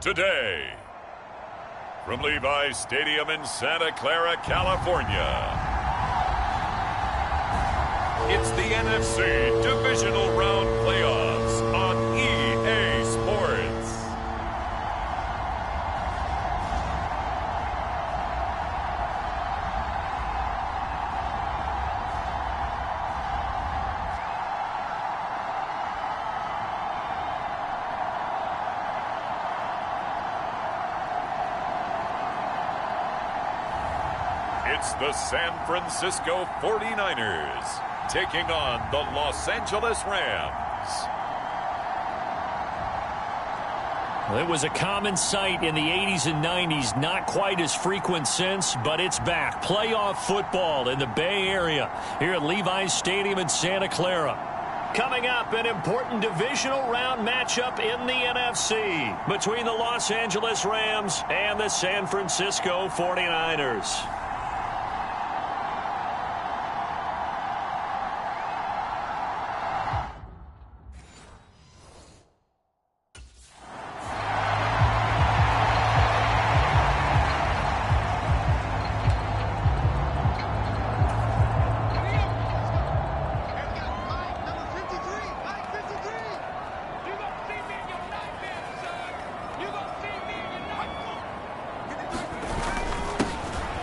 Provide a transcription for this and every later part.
today. From Levi's Stadium in Santa Clara, California, it's the NFC Divisional Round Playoffs on EA Sports. It's the San Francisco 49ers taking on the Los Angeles Rams. Well, it was a common sight in the 80s and 90s, not quite as frequent since, but it's back. Playoff football in the Bay Area here at Levi's Stadium in Santa Clara. Coming up, an important divisional round matchup in the NFC between the Los Angeles Rams and the San Francisco 49ers.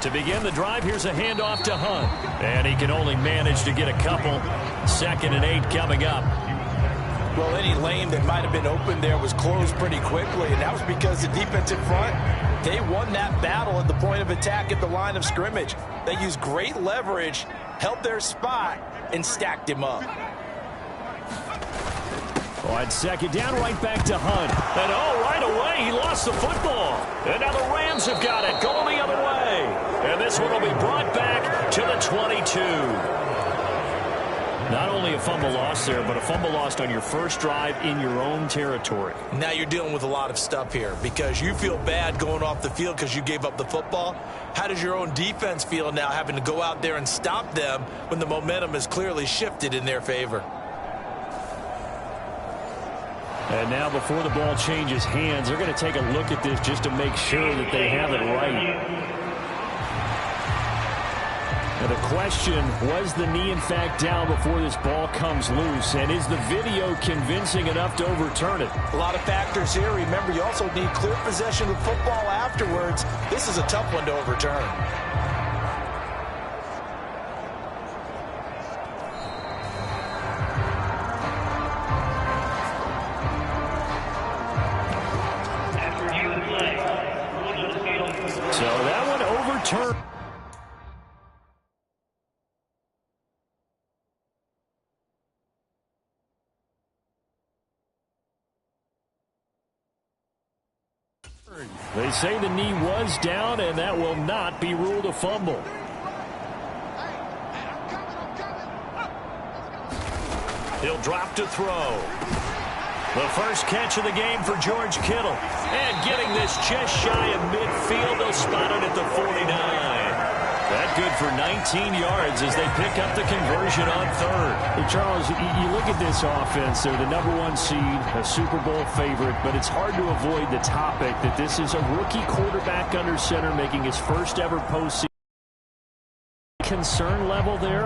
To begin the drive, here's a handoff to Hunt. And he can only manage to get a couple. 2nd and 8 coming up. Well, any lane that might have been open there was closed pretty quickly, and that was because the defensive front, they won that battle at the point of attack at the line of scrimmage. They used great leverage, held their spot, and stacked him up. On 2nd down, right back to Hunt. And right away, he lost the football. And now the Rams have got it, going the other way. And this one will be brought back to the 22. Not only a fumble loss there, but a fumble lost on your first drive in your own territory. Now you're dealing with a lot of stuff here because you feel bad going off the field because you gave up the football. How does your own defense feel now having to go out there and stop them when the momentum is clearly shifted in their favor? And now before the ball changes hands, they're going to take a look at this just to make sure that they have it right. Now the question, was the knee in fact down before this ball comes loose? And is the video convincing enough to overturn it? A lot of factors here. Remember, you also need clear possession of football afterwards. This is a tough one to overturn. So that one overturned. They say the knee was down, and that will not be ruled a fumble. He'll drop to throw. The first catch of the game for George Kittle. And getting this just shy of midfield, they'll spot it at the 49. That good for 19 yards as they pick up the conversion on 3rd. Hey, Charles, you look at this offense. They're the #1 seed, a Super Bowl favorite, but it's hard to avoid the topic that this is a rookie quarterback under center making his first ever postseason. Concern level there?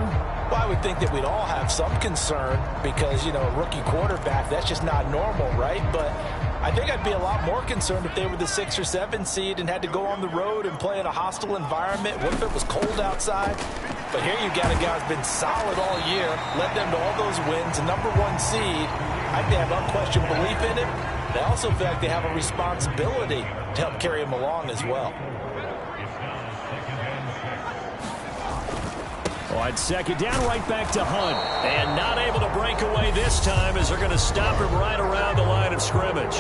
Well, I would think that we'd all have some concern because, you know, a rookie quarterback, that's just not normal, right? But I think I'd be a lot more concerned if they were the 6 or 7 seed and had to go on the road and play in a hostile environment. What if it was cold outside? But here you got a guy who's been solid all year, led them to all those wins, a #1 seed. I think they have unquestioned belief in him. They also feel like they have a responsibility to help carry him along as well. On 2nd down, right back to Hunt. And not able to break away this time as they're going to stop him right around the line of scrimmage.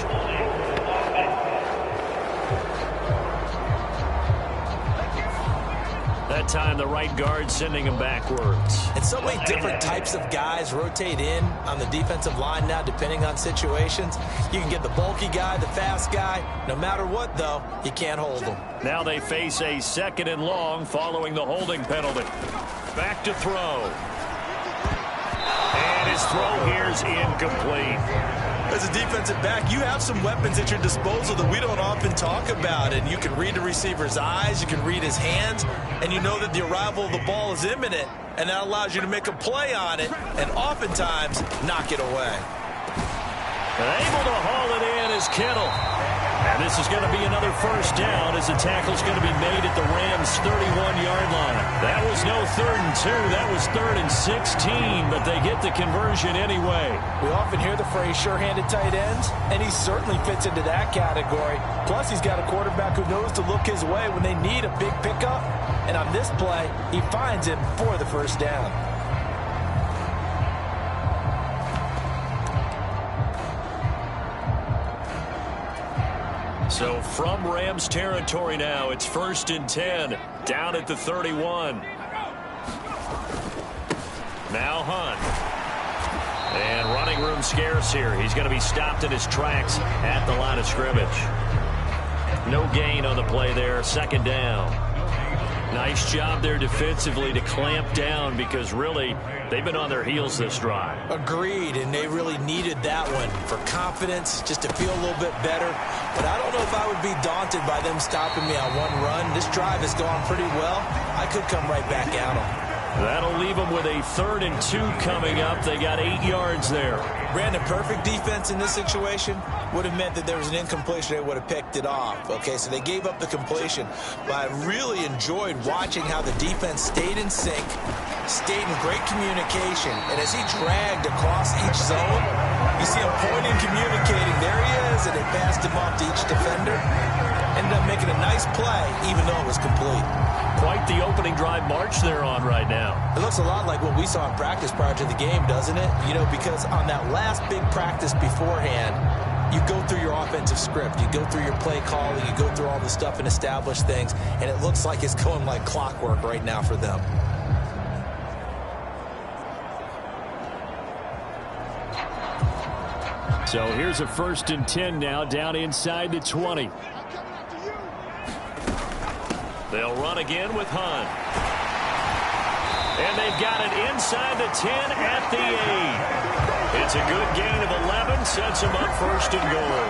That time the right guard sending him backwards. And so many different types of guys rotate in on the defensive line now depending on situations. You can get the bulky guy, the fast guy. No matter what, though, you can't hold them. Now they face a 2nd and long following the holding penalty. Back to throw. And his throw here's incomplete. As a defensive back, you have some weapons at your disposal that we don't often talk about. And you can read the receiver's eyes, you can read his hands, and you know that the arrival of the ball is imminent. And that allows you to make a play on it and oftentimes knock it away. Able to haul it in is Kittle. And this is going to be another first down as the tackle's going to be made at the Rams' 31-yard line. That was no 3rd and 2. That was 3rd and 16, but they get the conversion anyway. We often hear the phrase sure-handed tight ends, and he certainly fits into that category. Plus, he's got a quarterback who knows to look his way when they need a big pickup. And on this play, he finds him for the first down. So from Rams territory now, it's 1st and 10, down at the 31. Now Hunt. And running room scarce here. He's going to be stopped in his tracks at the line of scrimmage. No gain on the play there, 2nd down. Nice job there defensively to clamp down because really they've been on their heels this drive. Agreed, and they really needed that one for confidence, just to feel a little bit better. But I don't know if I would be daunted by them stopping me on one run. This drive has gone pretty well. I could come right back at them. That'll leave them with a 3rd and 2 coming up. They got 8 yards there. Brandon, perfect defense in this situation would have meant that there was an incompletion. They would have picked it off. Okay, so they gave up the completion. But I really enjoyed watching how the defense stayed in sync, stayed in great communication. And as he dragged across each zone, you see him pointing, communicating. There he is, and they passed him off to each defender. Ended up making a nice play, even though it was complete. Quite the opening drive march they're on right now. It looks a lot like what we saw in practice prior to the game, doesn't it? You know, because on that last big practice beforehand, you go through your offensive script, you go through your play calling, you go through all the stuff and establish things, and it looks like it's going like clockwork right now for them. So here's a 1st and 10 now, down inside the 20. They'll run again with Hunt. And they've got it inside the 10 at the 8. It's a good gain of 11, sets them up 1st and goal.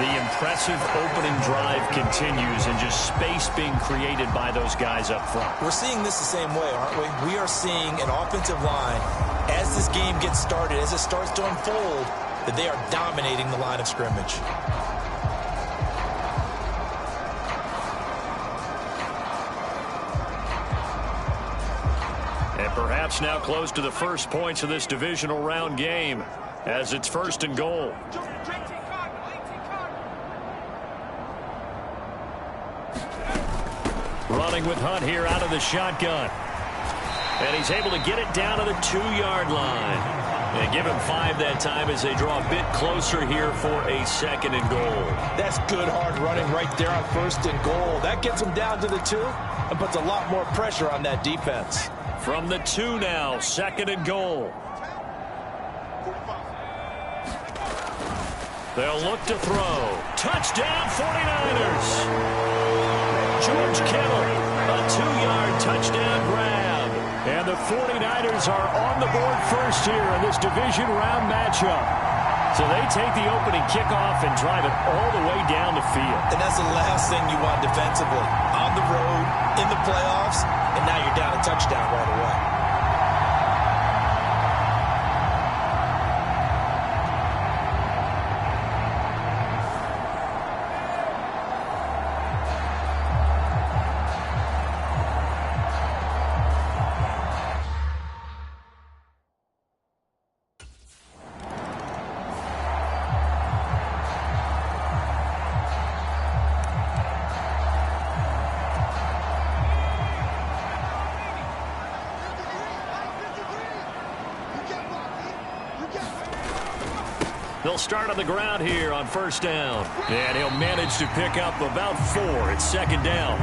The impressive opening drive continues and just space being created by those guys up front. We're seeing this the same way, aren't we? We are seeing an offensive line, as this game gets started, as it starts to unfold, that they are dominating the line of scrimmage. And perhaps now close to the first points of this divisional round game as it's 1st and goal. Running with Hunt here out of the shotgun. And he's able to get it down to the 2-yard line. And give him 5 that time as they draw a bit closer here for a 2nd and goal. That's good hard running right there on 1st and goal. That gets them down to the 2 and puts a lot more pressure on that defense. From the 2 now, 2nd and goal. They'll look to throw. Touchdown 49ers. George Kittle, a 2-yard touchdown grab. And the 49ers are on the board first here in this division round matchup. So they take the opening kickoff and drive it all the way down the field. And that's the last thing you want defensively. On the road, in the playoffs, and now you're down a touchdown right away. They'll start on the ground here on 1st down. And he'll manage to pick up about 4. It's 2nd down.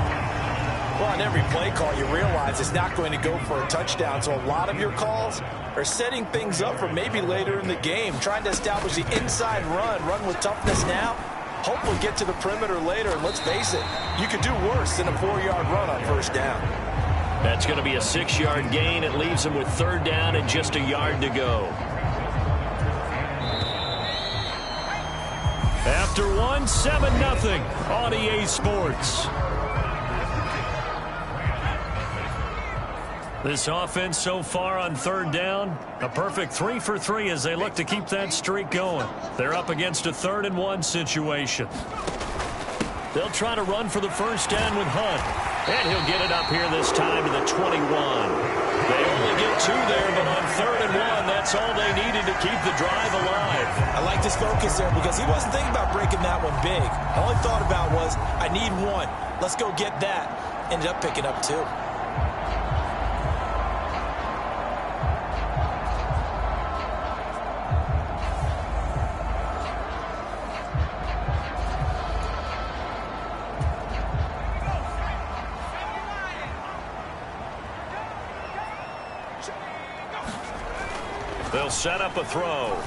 Well, on every play call, you realize it's not going to go for a touchdown. So a lot of your calls are setting things up for maybe later in the game, trying to establish the inside run with toughness now, hopefully get to the perimeter later. And let's face it, you could do worse than a 4-yard run on 1st down. That's going to be a 6-yard gain. It leaves him with 3rd down and just a yard to go. after one, 7-0 on EA Sports. This offense so far on third down, a perfect 3 for 3 as they look to keep that streak going. They're up against a 3rd and 1 situation. They'll try to run for the first down with Hunt. And he'll get it up here this time to the 21. They only get 2 there, but on 3rd and 1, that's all they needed to keep the drive alive. I liked his focus there because he wasn't thinking about breaking that one big. All he thought about was, I need 1. Let's go get that. Ended up picking up 2. They'll set up a throw.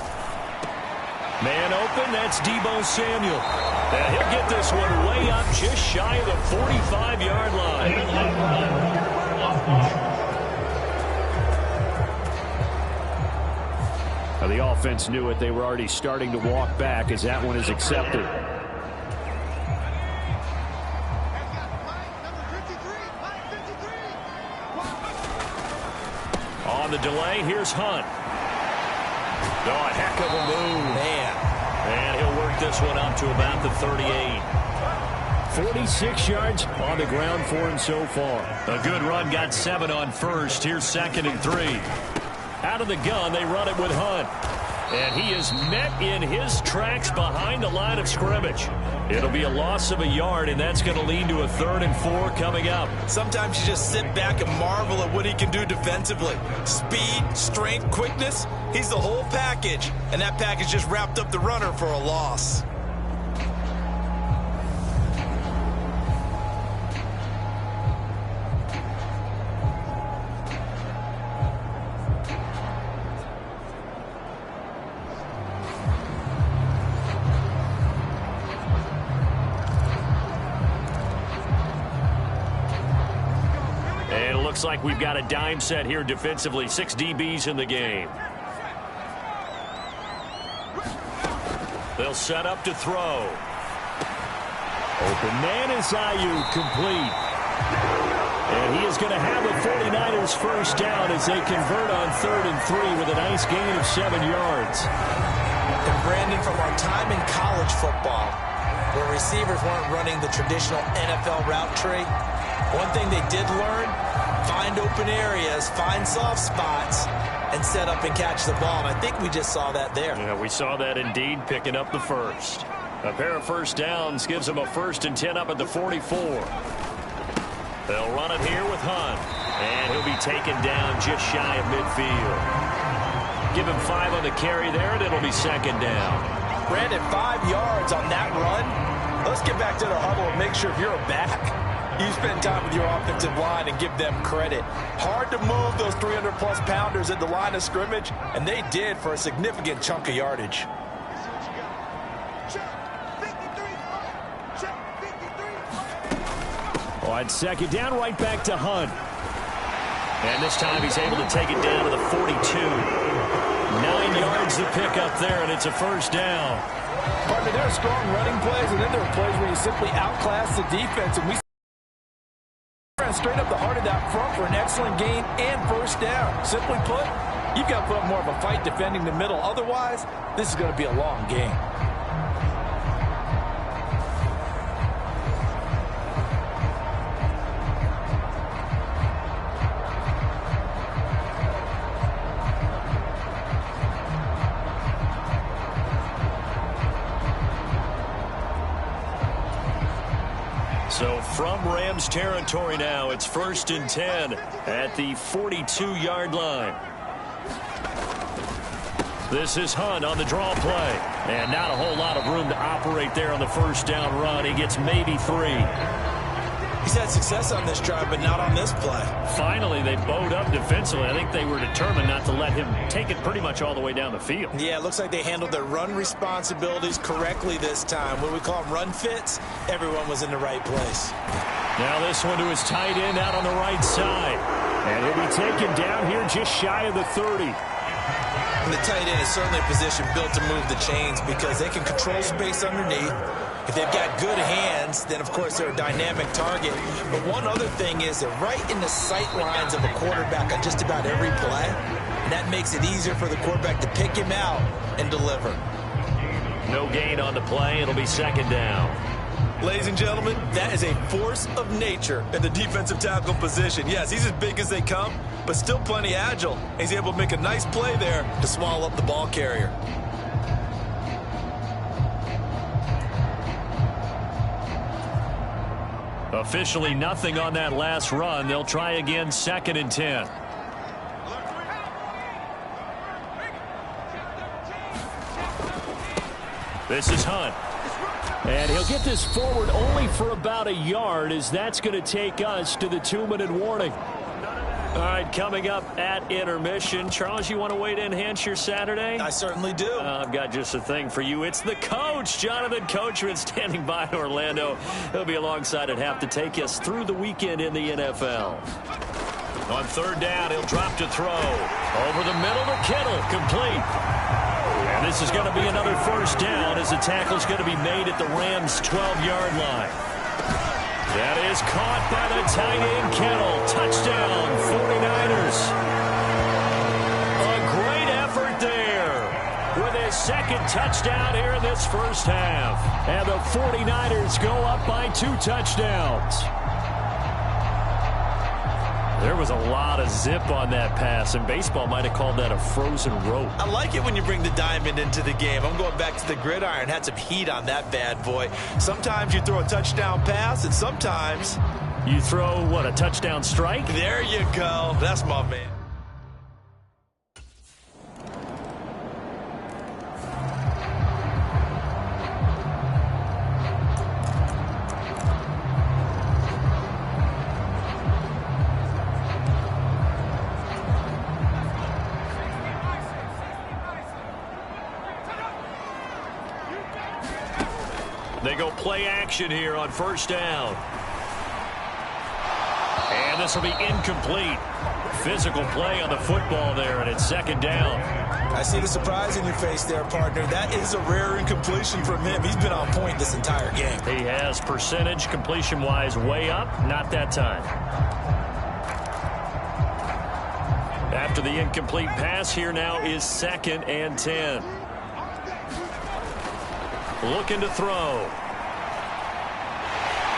Man open, that's Deebo Samuel. And he'll get this one way up just shy of the 45-yard line. Now, the offense knew it. They were already starting to walk back as that one is accepted. On the delay, here's Hunt. Oh, a heck of a move. Man. And he'll work this one up to about the 38. 46 yards on the ground for him so far. A good run, got 7 on first. Here's 2nd and 3. Out of the gun, they run it with Hunt. And he is met in his tracks behind the line of scrimmage. It'll be a loss of a yard, and that's going to lead to a 3rd and 4 coming up. Sometimes you just sit back and marvel at what he can do defensively. Speed, strength, quickness. He's the whole package, and that package just wrapped up the runner for a loss. Looks like we've got a dime set here defensively. 6 DBs in the game. They'll set up to throw. Open man is Ayuk, complete. And he is going to have the 49ers first down as they convert on 3rd and 3 with a nice gain of 7 yards. And Brandon, from our time in college football, where receivers weren't running the traditional NFL route tree, one thing they did learn, find open areas, find soft spots, and set up and catch the ball. And I think we just saw that there. Yeah, we saw that indeed, picking up the first. A pair of first downs gives them a 1st and 10 up at the 44. They'll run it here with Hunt. And he'll be taken down just shy of midfield. Give him 5 on the carry there, and it'll be 2nd down. Brandon, 5 yards on that run. Let's get back to the huddle and make sure if you're a back, you spend time with your offensive line and give them credit. Hard to move those 300-plus pounders at the line of scrimmage, and they did for a significant chunk of yardage. On 2nd down, right back to Hunt. And this time he's able to take it down to the 42. 9 yards to pick up there, and it's a first down. Partner, there are strong running plays, and then there are plays where you simply outclass the defense, and we ran straight up the heart of that front for an excellent gain and first down. Simply put, you've got to put up more of a fight defending the middle. Otherwise, this is going to be a long game. So from Rams territory now, it's 1st and 10 at the 42-yard line. This is Hunt on the draw play. And not a whole lot of room to operate there on the first down run. He gets maybe 3. He's had success on this drive, but not on this play. Finally, they bowed up defensively. I think they were determined not to let him take it pretty much all the way down the field. Yeah, it looks like they handled their run responsibilities correctly this time. When we call them run fits, everyone was in the right place. Now this one to his tight end out on the right side. And he'll be taken down here just shy of the 30. And the tight end is certainly a position built to move the chains because they can control space underneath. If they've got good hands, then, of course, they're a dynamic target. But one other thing is they're right in the sight lines of a quarterback on just about every play. And that makes it easier for the quarterback to pick him out and deliver. No gain on the play. It'll be second down. Ladies and gentlemen, that is a force of nature in the defensive tackle position. Yes, he's as big as they come, but still plenty agile. He's able to make a nice play there to swallow up the ball carrier. Officially nothing on that last run. They'll try again, 2nd and 10. This is Hunt. And he'll get this forward only for about a yard, as that's going to take us to the 2-minute warning. All right, coming up at intermission. Charles, you want to wait to enhance your Saturday? I certainly do. I've got just a thing for you. It's the coach, Jonathan Coachman, standing by in Orlando. He'll be alongside at half to take us through the weekend in the NFL. On 3rd down, he'll drop to throw. Over the middle to Kittle, complete. And this is going to be another 1st down as the tackle's going to be made at the Rams' 12-yard line. That is caught by the tight end, Kittle. Touchdown, 49ers. A great effort there with his 2nd touchdown here in this first half. And the 49ers go up by 2 touchdowns. There was a lot of zip on that pass, and baseball might have called that a frozen rope. I like it when you bring the diamond into the game. I'm going back to the gridiron. Had some heat on that bad boy. Sometimes you throw a touchdown pass, and sometimes you throw, what, a touchdown strike? There you go. That's my man. They go play action here on 1st down. And this will be incomplete. Physical play on the football there, and it's 2nd down. I see the surprise in your face there, partner. That is a rare incompletion from him. He's been on point this entire game. He has percentage completion-wise way up. Not that time. After the incomplete pass, here now is 2nd and 10. Looking to throw.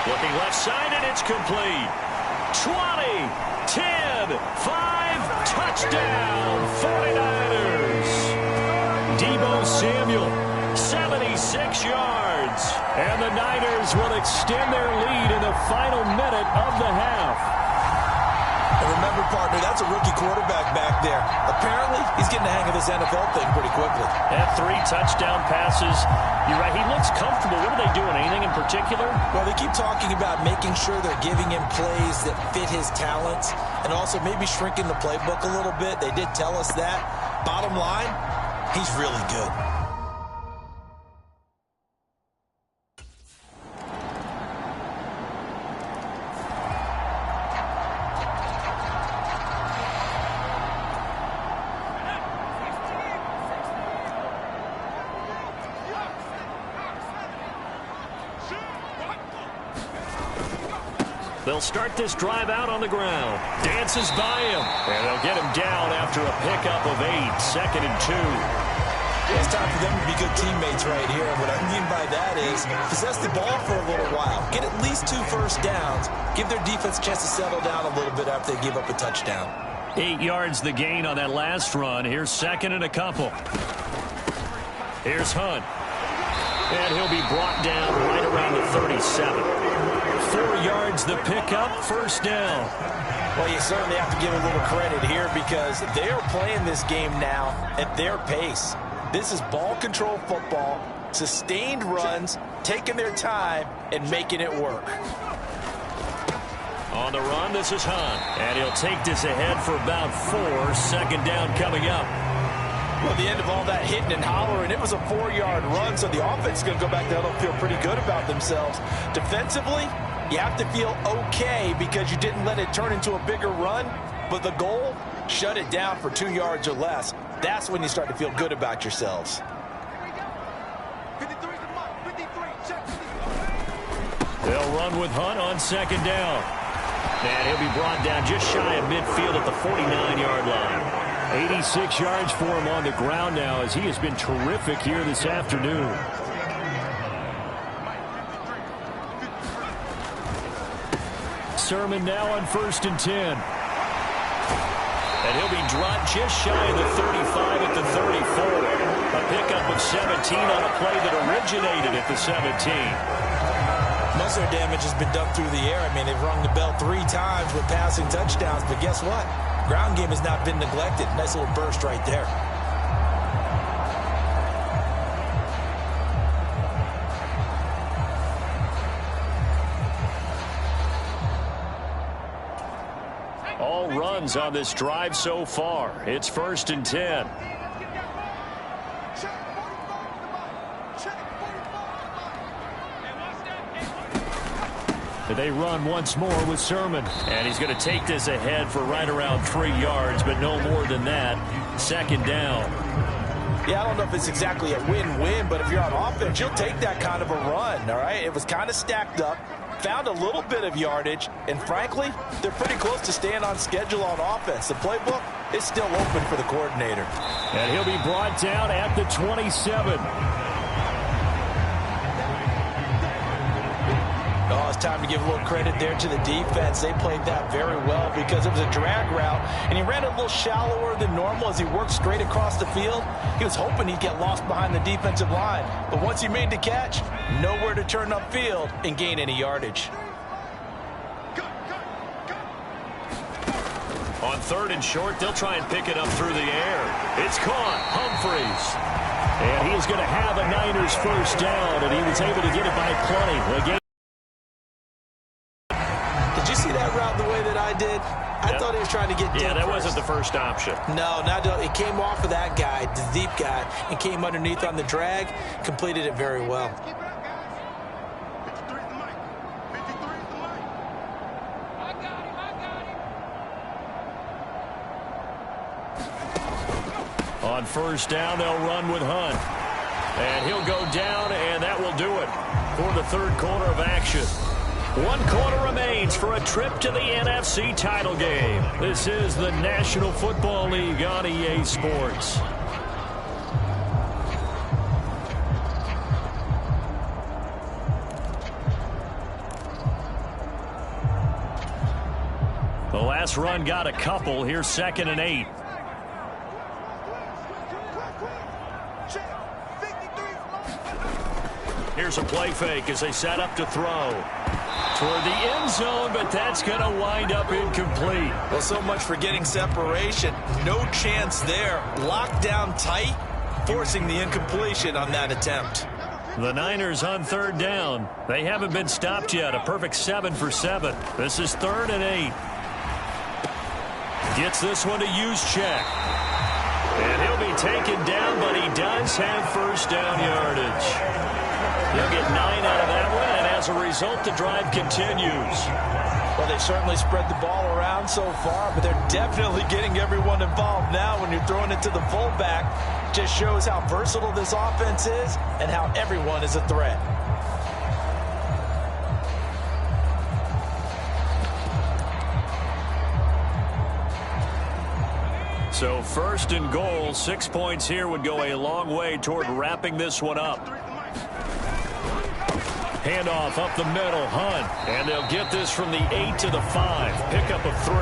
Looking left side, and it's complete. 20, 10, 5, touchdown, 49ers. Deebo Samuel, 76 yards. And the Niners will extend their lead in the final minute of the half. And remember, partner, that's a rookie quarterback back there. Apparently, he's getting the hang of this NFL thing pretty quickly. And 3 touchdown passes. You're right, he looks comfortable. What are they doing? Anything in particular? Well, they keep talking about making sure they're giving him plays that fit his talents and also maybe shrinking the playbook a little bit. They did tell us that. Bottom line, he's really good. They'll start this drive out on the ground. Dances by him. And they'll get him down after a pickup of 8. 2nd and 2. It's time for them to be good teammates right here. What I mean by that is possess the ball for a little while. Get at least 2 first downs. Give their defense a chance to settle down a little bit after they give up a touchdown. 8 yards the gain on that last run. Here's 2nd and a couple. Here's Hunt. And he'll be brought down right around the 37. 4 yards the pickup, 1st down. Well, you certainly have to give a little credit here because they are playing this game now at their pace. This is ball control football, sustained runs, taking their time, and making it work. On the run, this is Hunt. And he'll take this ahead for about 4. 2nd down coming up. Well, at the end of all that hitting and hollering, it was a 4-yard run, so the offense is going to go back there and feel pretty good about themselves. Defensively, you have to feel okay because you didn't let it turn into a bigger run, but the goal, shut it down for 2 yards or less. That's when you start to feel good about yourselves. They'll run with Hunt on second down. And he'll be brought down just shy of midfield at the 49-yard line. 86 yards for him on the ground now as he has been terrific here this afternoon. Sermon now on 1st and 10. And he'll be dropped just shy of the 35 at the 34. A pickup of 17 on a play that originated at the 17. Most of their damage has been done through the air. I mean, they've rung the bell 3 times with passing touchdowns, but guess what? Ground game has not been neglected. Nice little burst right there. All runs on this drive so far. It's 1st and 10. They run once more with Sermon. And he's going to take this ahead for right around 3 yards, but no more than that. 2nd down. Yeah, I don't know if it's exactly a win-win, but if you're on offense, you'll take that kind of a run, all right? It was kind of stacked up, found a little bit of yardage, and frankly, they're pretty close to staying on schedule on offense. The playbook is still open for the coordinator. And he'll be brought down at the 27. Oh, it's time to give a little credit there to the defense. They played that very well because it was a drag route, and he ran a little shallower than normal as he worked straight across the field. He was hoping he'd get lost behind the defensive line, but once he made the catch, nowhere to turn upfield and gain any yardage. On 3rd and short, they'll try and pick it up through the air. It's caught. Humphreys. And he's going to have a Niners first down, and he was able to get it by plenty. Did you see that route the way that I did? I thought he was trying to get deep. Yeah, that first. wasn't the first option. No, it came off of that guy, the deep guy, and came underneath on the drag, completed it very well. On 1st down, they'll run with Hunt. And he'll go down, and that will do it for the 3rd quarter of action. 1 quarter remains for a trip to the NFC title game. This is the National Football League on EA Sports. The last run got a couple. Here's 2nd and 8. Here's a play fake as they set up to throw. Toward the end zone, but that's going to wind up incomplete. Well, so much for getting separation. No chance there. Locked down tight, forcing the incompletion on that attempt. The Niners on 3rd down. They haven't been stopped yet. A perfect 7 for 7. This is 3rd and 8. Gets this one to Juszczyk. And he'll be taken down, but he does have first down yardage. He'll get 9 out of that one, and as a result, the drive continues. Well, they certainly spread the ball around so far, but they're definitely getting everyone involved now when you're throwing it to the fullback. Just shows how versatile this offense is and how everyone is a threat. So 1st and goal, 6 points here would go a long way toward wrapping this one up. Handoff up the middle, Hunt. And they'll get this from the 8 to the 5. Pickup of 3.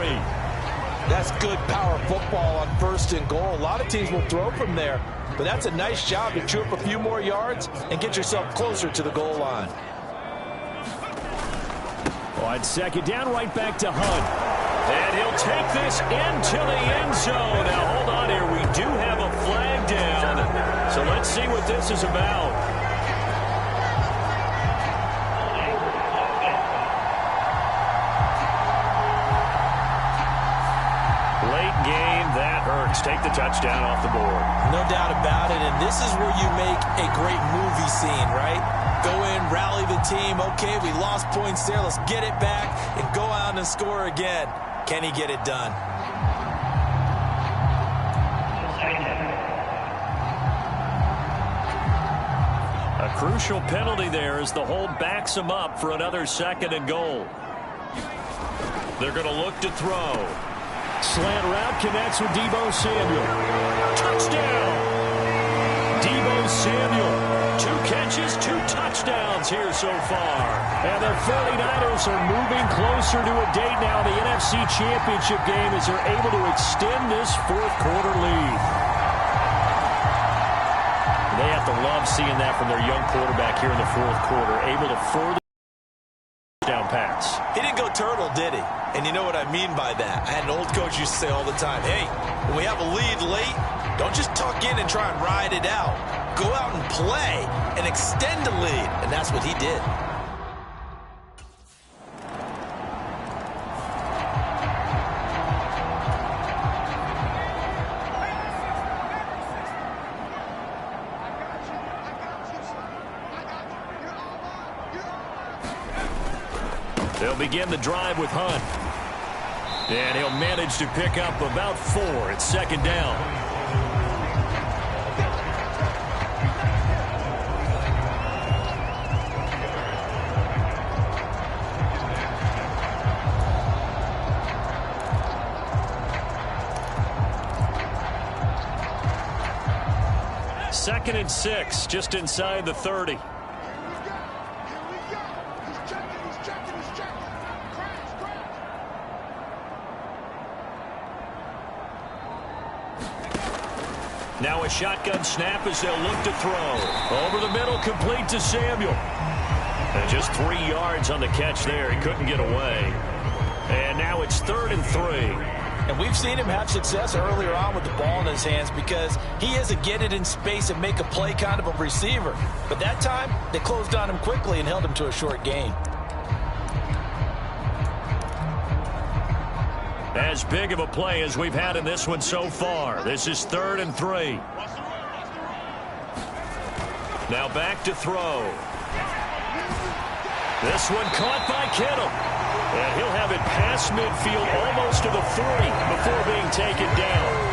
That's good power football on 1st and goal. A lot of teams will throw from there, but that's a nice job to chew up a few more yards and get yourself closer to the goal line. On 2nd down, right back to Hunt. And he'll take this into the end zone. Now, hold on here. We do have a flag down. So let's see what this is about. Late game, that hurts. Take the touchdown off the board. No doubt about it, and this is where you make a great movie scene, right? Go in, rally the team. Okay, we lost points there. Let's get it back and go out and score again. Can he get it done? Crucial penalty there as the hold backs him up for another 2nd and goal. They're going to look to throw. Slant route connects with Deebo Samuel. Touchdown! Deebo Samuel. 2 catches, 2 touchdowns here so far. And the 49ers are moving closer to a date now in the NFC Championship game as they're able to extend this 4th quarter lead. They have to love seeing that from their young quarterback here in the 4th quarter, able to further down pass. He didn't go turtle, did he? And you know what I mean by that. I had an old coach used to say all the time, hey, when we have a lead late, don't just tuck in and try and ride it out. Go out and play and extend the lead. And that's what he did. They'll begin the drive with Hunt. And he'll manage to pick up about 4 at 2nd down. Second and 6, just inside the 30. Now a shotgun snap as they'll look to throw. Over the middle, complete to Samuel. And just 3 yards on the catch there. He couldn't get away. And now it's 3rd and 3. And we've seen him have success earlier on with the ball in his hands because he is a get it in space and make a play kind of a receiver. But that time, they closed on him quickly and held him to a short gain. As big of a play as we've had in this one so far. This is 3rd and 3. Now back to throw. This one caught by Kittle. And he'll have it past midfield almost to the 40 before being taken down.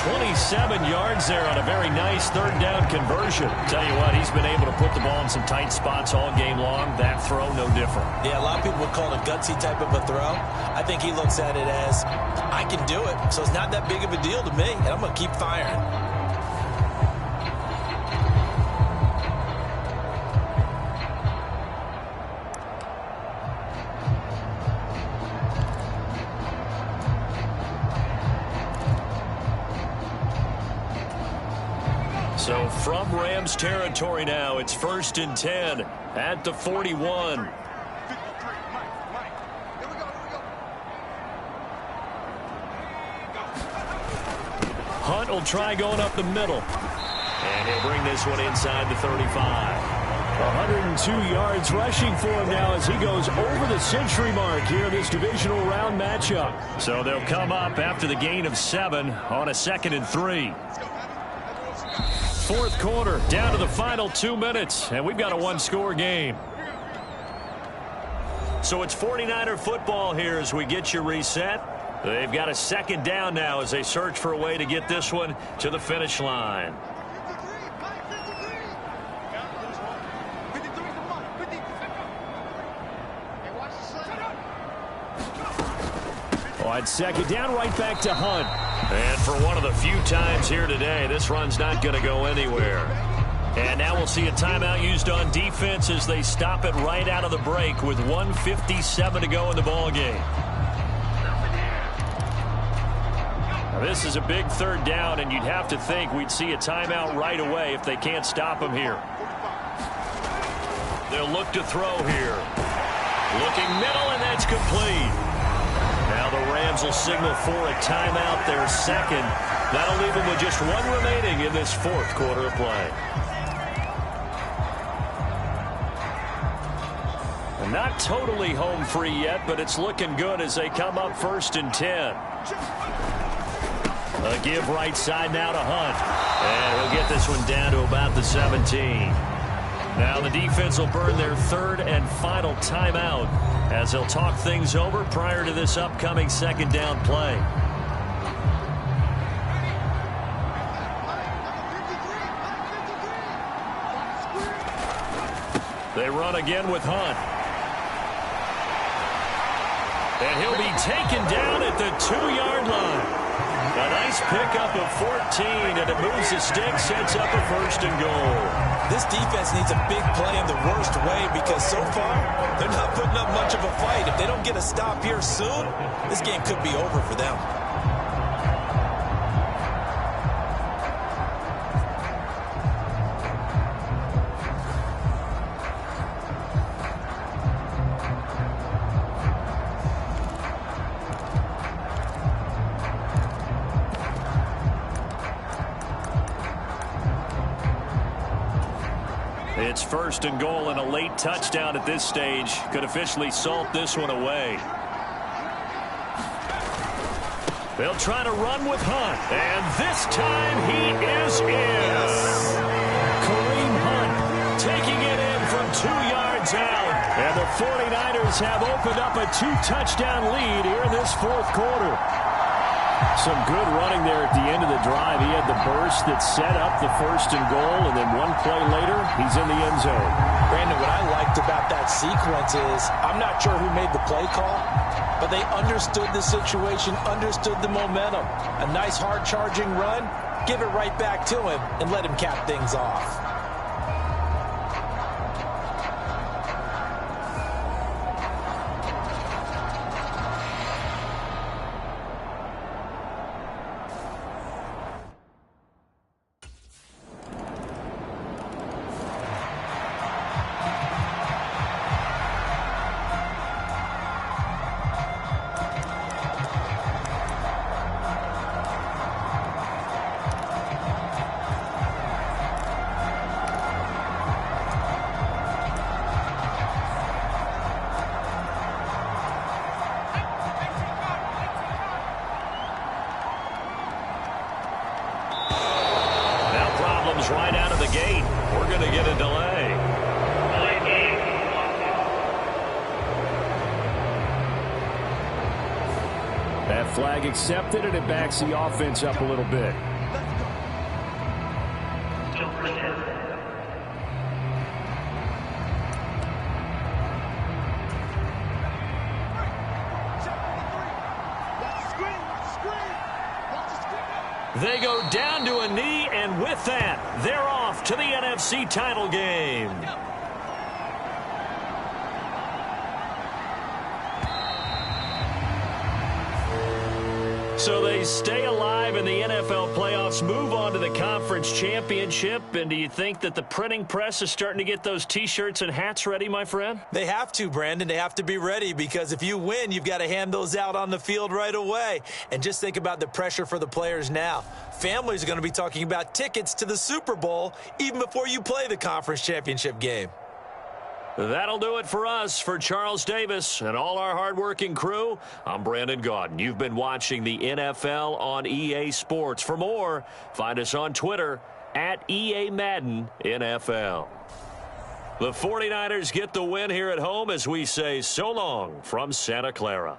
27 yards there on a very nice 3rd down conversion. Tell you what, he's been able to put the ball in some tight spots all game long. That throw, no different. Yeah, a lot of people would call it a gutsy type of a throw. I think he looks at it as, I can do it, so it's not that big of a deal to me, and I'm going to keep firing. So from Rams territory now, it's 1st and 10 at the 41. Hunt will try going up the middle. And he'll bring this one inside the 35. 102 yards rushing for him now as he goes over the century mark here in this divisional round matchup. So they'll come up after the gain of 7 on a 2nd and 3. 4th quarter, down to the final 2 minutes, and we've got a 1-score game. So it's 49er football here as we get you reset. They've got a 2nd down now as they search for a way to get this one to the finish line. On 2nd down, right back to Hunt. And for one of the few times here today, this run's not going to go anywhere. And now we'll see a timeout used on defense as they stop it right out of the break with 1:57 to go in the ballgame. Now this is a big 3rd down, and you'd have to think we'd see a timeout right away if they can't stop him here. They'll look to throw here. Looking middle, and that's complete. Now the Rams will signal for a timeout, their 2nd. That'll leave them with just 1 remaining in this 4th quarter of play. And not totally home free yet, but it's looking good as they come up 1st and 10. A give right side now to Hunt. And he'll get this one down to about the 17. Now the defense will burn their 3rd and final timeout as they'll talk things over prior to this upcoming 2nd down play. They run again with Hunt. And he'll be taken down at the 2-yard line. A nice pickup of 14, and it moves the stick, sets up a 1st and goal. This defense needs a big play in the worst way because so far they're not putting up much of a fight. If they don't get a stop here soon, this game could be over for them. It's 1st and goal, and a late touchdown at this stage could officially salt this one away. They'll try to run with Hunt, and this time he is in. Yes. Kareem Hunt taking it in from 2 yards out. And the 49ers have opened up a 2-touchdown lead here in this 4th quarter. Some good running there at the end of the drive. He had the burst that set up the 1st and goal, and then one play later, he's in the end zone. Brandon, what I liked about that sequence is I'm not sure who made the play call, but they understood the situation, understood the momentum. A nice hard-charging run, give it right back to him, and let him cap things off. Right out of the gate. We're going to get a delay. That flag accepted, and it backs the offense up a little bit. They go down to a knee, and with that, they're off to the NFC title game. So they stay alive in the NFL playoffs, move on to the conference championship. And do you think that the printing press is starting to get those T-shirts and hats ready, my friend? They have to, Brandon. They have to be ready because if you win, you've got to hand those out on the field right away. And just think about the pressure for the players now. Families are going to be talking about tickets to the Super Bowl even before you play the conference championship game. That'll do it for us. For Charles Davis and all our hardworking crew, I'm Brandon Gaudin. You've been watching the NFL on EA Sports. For more, find us on Twitter at EA Madden NFL. The 49ers get the win here at home as we say so long from Santa Clara.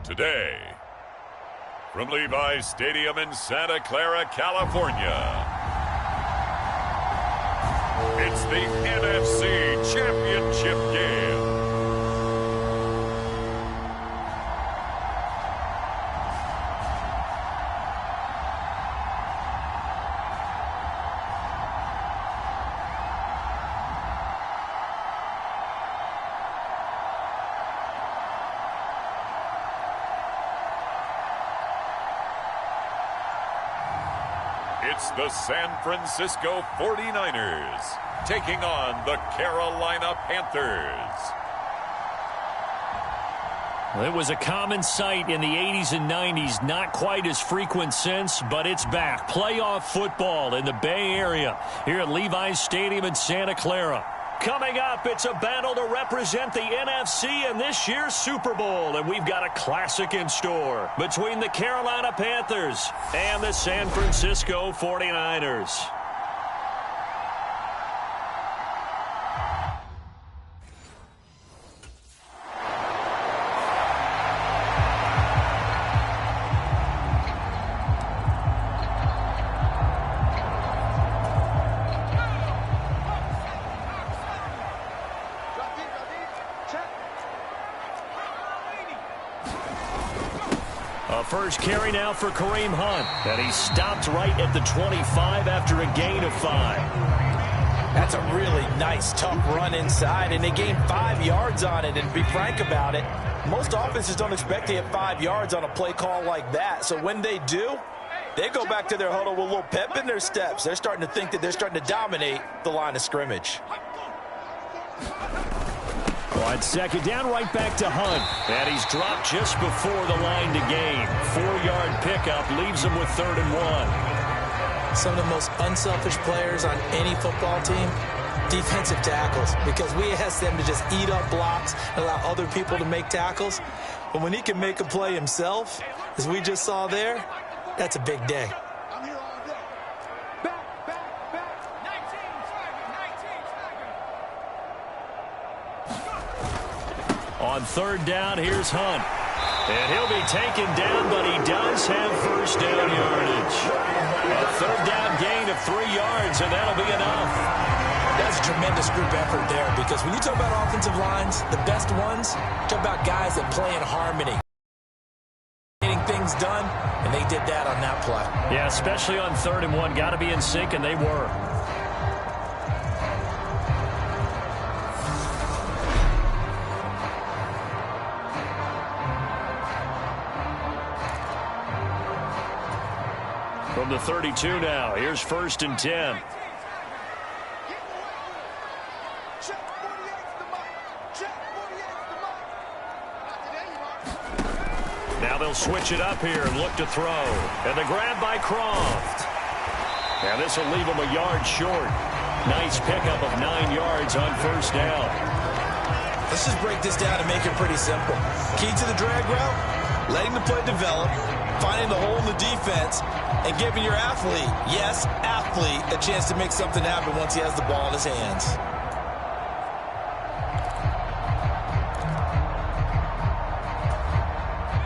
Today, from Levi's Stadium in Santa Clara, California, it's the NFC Championship game. It's the San Francisco 49ers taking on the Carolina Panthers. Well, it was a common sight in the 80s and 90s, not quite as frequent since, but it's back. Playoff football in the Bay Area here at Levi's Stadium in Santa Clara. Coming up, it's a battle to represent the NFC in this year's Super Bowl, and we've got a classic in store between the Carolina Panthers and the San Francisco 49ers. First carry now for Kareem Hunt. And he stopped right at the 25 after a gain of 5. That's a really nice, tough run inside, and they gained 5 yards on it. And to be frank about it, most offenses don't expect to get 5 yards on a play call like that. So when they do, they go back to their huddle with a little pep in their steps. They're starting to think that they're starting to dominate the line of scrimmage. On second down, right back to Hunt. And he's dropped just before the line to gain. 4-yard pickup leaves him with 3rd and 1. Some of the most unselfish players on any football team, defensive tackles, because we ask them to just eat up blocks and allow other people to make tackles. But when he can make a play himself, as we just saw there, that's a big day. On 3rd down, here's Hunt. And he'll be taken down, but he does have first down yardage. A 3rd down gain of 3 yards, and that'll be enough. That's a tremendous group effort there, because when you talk about offensive lines, the best ones, talk about guys that play in harmony. Getting things done, and they did that on that play. Yeah, especially on 3rd and 1. Got to be in sync, and they were. From the 32 now, here's 1st and 10. Now they'll switch it up here and look to throw. And the grab by Croft. And this will leave him a yard short. Nice pickup of 9 yards on 1st down. Let's just break this down and make it pretty simple. Key to the drag route, letting the play develop, finding the hole in the defense, and giving your athlete, yes, athlete, a chance to make something happen once he has the ball in his hands.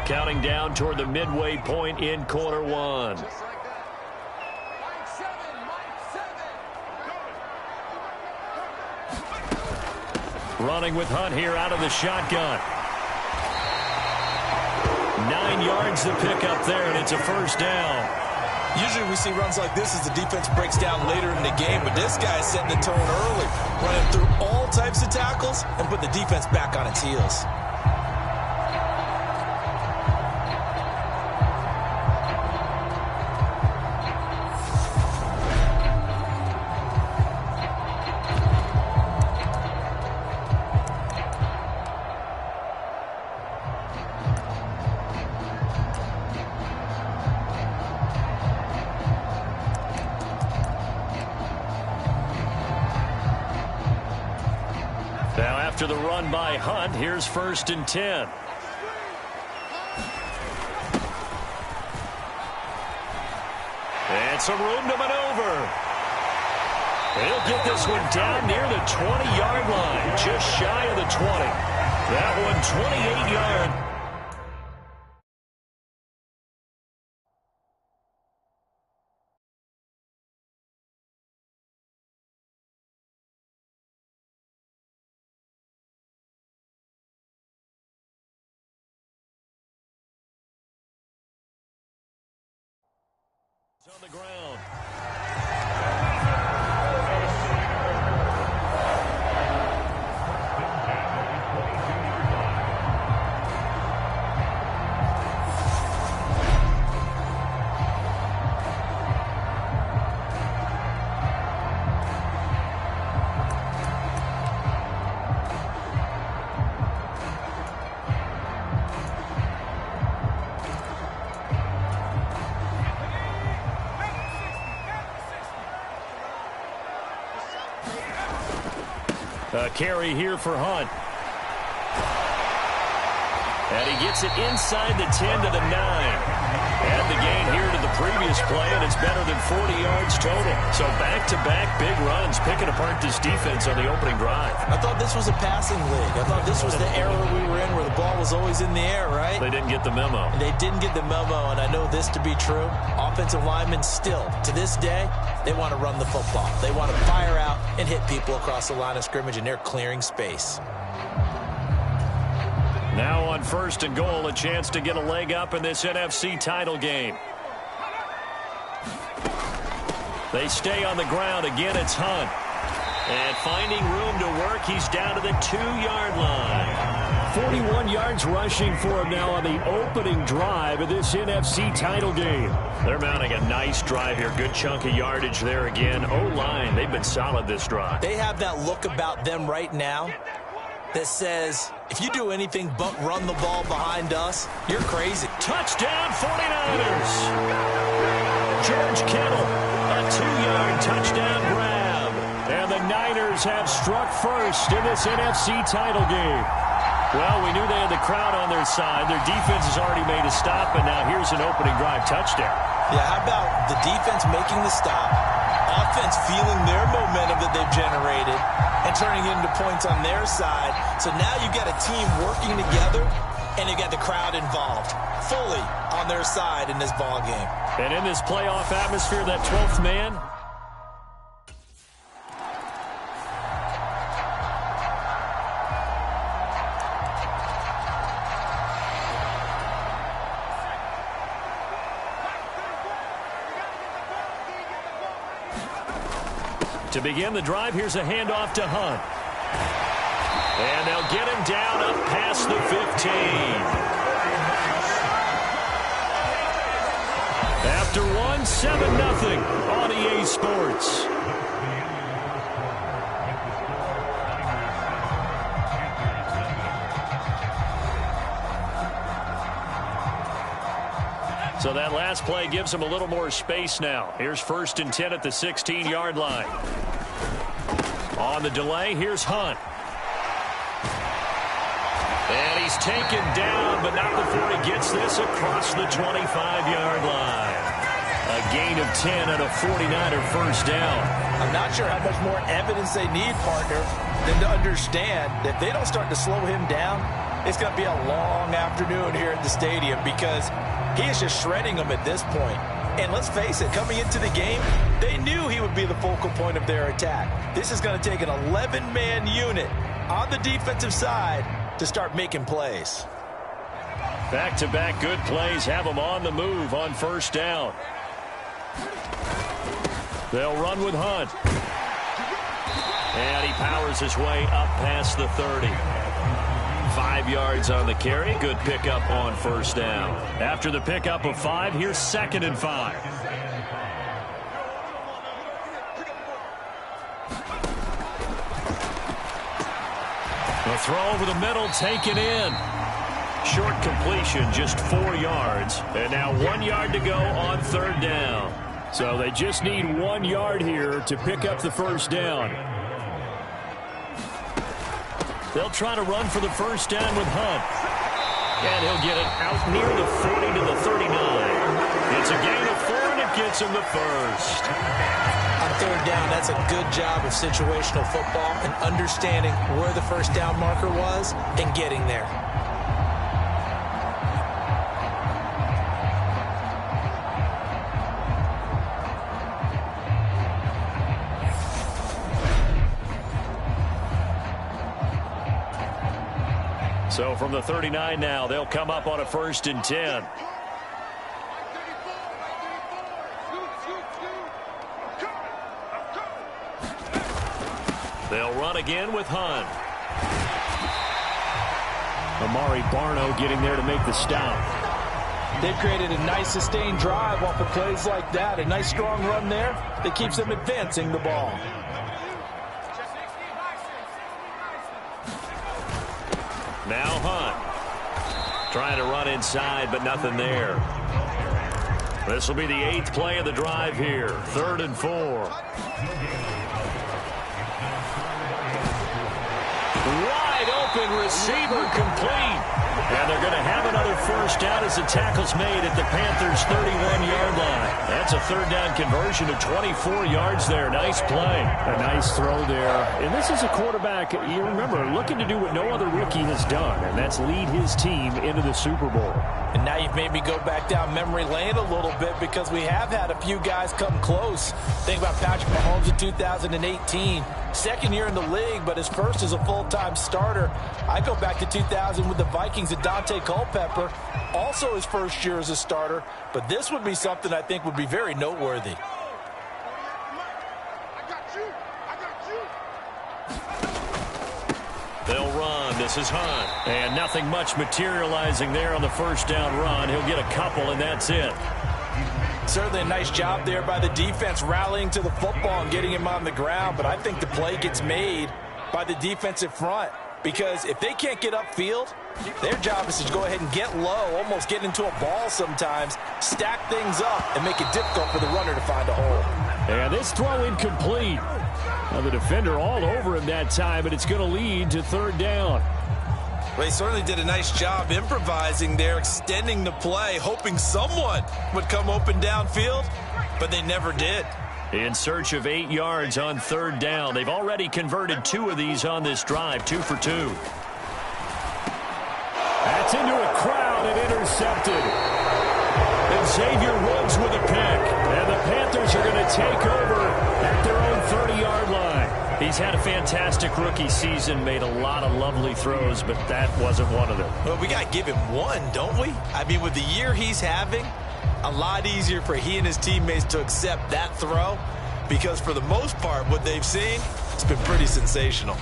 Counting down toward the midway point in quarter 1. Running with Hunt here out of the shotgun. 9 yards to pick up there, and it's a 1st down. Usually we see runs like this as the defense breaks down later in the game, but this guy is setting the tone early, running through all types of tackles and put the defense back on its heels. Now after the run by Hunt, here's 1st and 10. And some room to maneuver. He'll get this one down near the 20-yard line, just shy of the 20. That one 28 yards. On the ground. A carry here for Hunt. And he gets it inside the 10 to the 9. Add the gain here to the previous play, and it's better than 40 yards total. So back-to-back big runs, picking apart this defense on the opening drive. I thought this was a passing league. I thought this was the era we were in where the ball was always in the air, right? They didn't get the memo. They didn't get the memo, and I know this to be true. Offensive linemen still, to this day, they want to run the football. They want to fire out and hit people across the line of scrimmage, and they're clearing space. Now on 1st and goal, a chance to get a leg up in this NFC title game. They stay on the ground. Again, it's Hunt. And finding room to work, he's down to the 2-yard line. 41 yards rushing for him now on the opening drive of this NFC title game. They're mounting a nice drive here. Good chunk of yardage there again. O-line, they've been solid this drive. They have that look about them right now that says, if you do anything but run the ball behind us, you're crazy. Touchdown 49ers. George Kittle, a 2-yard touchdown grab. And the Niners have struck first in this NFC title game. Well, we knew they had the crowd on their side. Their defense has already made a stop, and now here's an opening drive touchdown. Yeah, how about the defense making the stop, offense feeling their momentum that they've generated, and turning it into points on their side. So now you've got a team working together, and you've got the crowd involved fully on their side in this ball game. And in this playoff atmosphere, that 12th man, to begin the drive, here's a handoff to Hunt. And they'll get him down up past the 15. After one, 7-0 on EA Sports. So that last play gives him a little more space now. Here's 1st and 10 at the 16-yard line. On the delay, here's Hunt. And he's taken down, but not before he gets this across the 25-yard line. A gain of 10 and a 49er first down. I'm not sure how much more evidence they need, partner, than to understand that if they don't start to slow him down, it's going to be a long afternoon here at the stadium because he is just shredding them at this point. And let's face it, coming into the game, they knew he would be the focal point of their attack. This is going to take an 11-man unit on the defensive side to start making plays. Back-to-back good plays have them on the move on 1st down. They'll run with Hunt. And he powers his way up past the 30. 5 yards on the carry. Good pickup on 1st down. After the pickup of 5, here's 2nd and 5. The throw over the middle taken in. Short completion, just 4 yards. And now 1 yard to go on 3rd down. So they just need 1 yard here to pick up the 1st down. They'll try to run for the 1st down with Hunt. And he'll get it out near the 40 to the 39. It's a gain of 4, and it gets him the 1st. On 3rd down, that's a good job of situational football and understanding where the 1st down marker was and getting there. So from the 39 now, they'll come up on a 1st and 10. They'll run again with Hunt. Amari Barno getting there to make the stop. They've created a nice sustained drive off of plays like that. A nice strong run there that keeps them advancing the ball. Now Hunt. Trying to run inside, but nothing there. This will be the 8th play of the drive here. 3rd and 4. Wide open receiver complete. And they're going to have another first down as the tackle's made at the Panthers' 31-yard line. That's a 3rd down conversion of 24 yards there. Nice play. A nice throw there. And this is a quarterback, you remember, looking to do what no other rookie has done, and that's lead his team into the Super Bowl. And now you've made me go back down memory lane a little bit because we have had a few guys come close. Think about Patrick Mahomes in 2018. 2nd year in the league, but his first as a full-time starter. I go back to 2000 with the Vikings and Dante Culpepper. Also his first year as a starter. But this would be something I think would be very noteworthy. They'll run. This is Hunt. And nothing much materializing there on the first down run. He'll get a couple, and that's it. Certainly a nice job there by the defense rallying to the football and getting him on the ground. But I think the play gets made by the defensive front. Because if they can't get upfield, their job is to go ahead and get low, almost get into a ball sometimes, stack things up, and make it difficult for the runner to find a hole. And this throw incomplete. Now the defender all over him that time, but it's going to lead to 3rd down. Well, he certainly did a nice job improvising there, extending the play, hoping someone would come open downfield, but they never did. In search of 8 yards on 3rd down. They've already converted 2 of these on this drive, 2 for 2. That's into a crowd and intercepted. And Xavier Woods with a pick. And the Panthers are going to take over at their own 30-yard line. He's had a fantastic rookie season, made a lot of lovely throws, but that wasn't one of them. Well, we got to give him one, don't we? I mean, with the year he's having, a lot easier for he and his teammates to accept that throw because for the most part, what they've seen, it's been pretty sensational.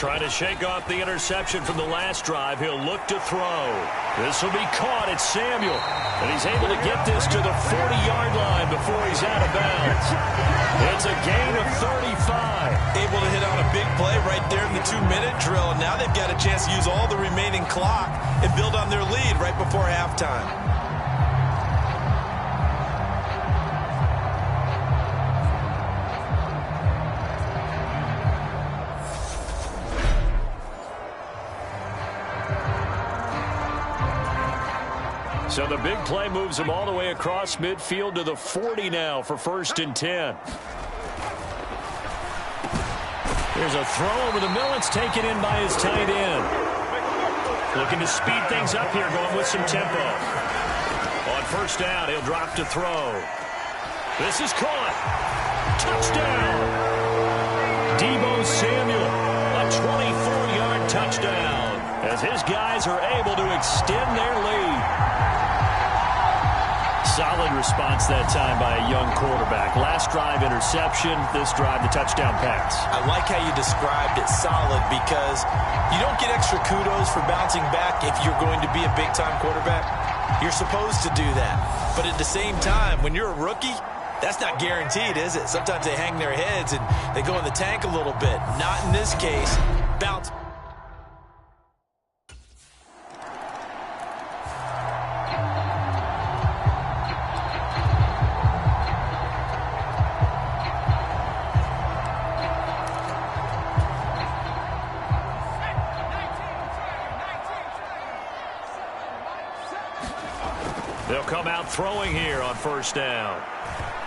Trying to shake off the interception from the last drive. He'll look to throw. This will be caught. It's Samuel. And he's able to get this to the 40-yard line before he's out of bounds. It's a gain of 35. Able to hit on a big play right there in the 2-minute drill. And now they've got a chance to use all the remaining clock and build on their lead right before halftime. So the big play moves him all the way across midfield to the 40 now for 1st and 10. There's a throw over the middle. It's taken in by his tight end. Looking to speed things up here, going with some tempo. On 1st down, he'll drop to throw. This is caught. Touchdown. Deebo Samuel, a 24-yard touchdown, as his guys are able to extend their lead. Solid response that time by a young quarterback. Last drive interception, this drive the touchdown pass. I like how you described it solid because you don't get extra kudos for bouncing back if you're going to be a big-time quarterback. You're supposed to do that. But at the same time, when you're a rookie, that's not guaranteed, is it? Sometimes they hang their heads and they go in the tank a little bit. Not in this case. Bounce. They'll come out throwing here on 1st down.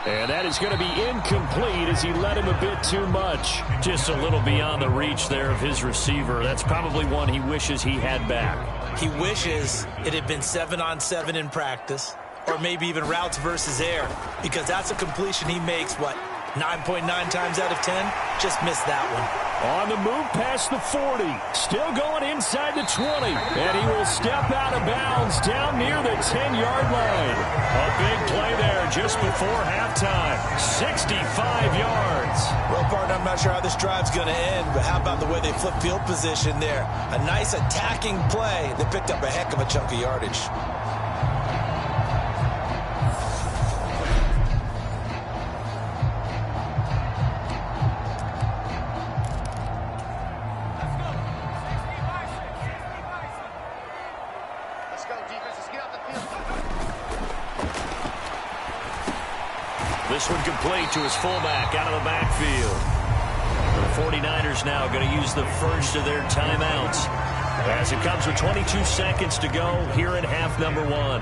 And that is going to be incomplete as he led him a bit too much. Just a little beyond the reach there of his receiver. That's probably one he wishes he had back. He wishes it had been 7-on-7 in practice, or maybe even routes versus air, because that's a completion he makes, 9.9 times out of 10? Just missed that one. On the move past the 40. Still going inside the 20. And he will step out of bounds down near the 10-yard line. A big play there just before halftime. 65 yards. Well, partner, I'm not sure how this drive's going to end, but how about the way they flip field position there? A nice attacking play that picked up a heck of a chunk of yardage. This one complete to his fullback out of the backfield. The 49ers now going to use the first of their timeouts as it comes with 22 seconds to go here in half number 1.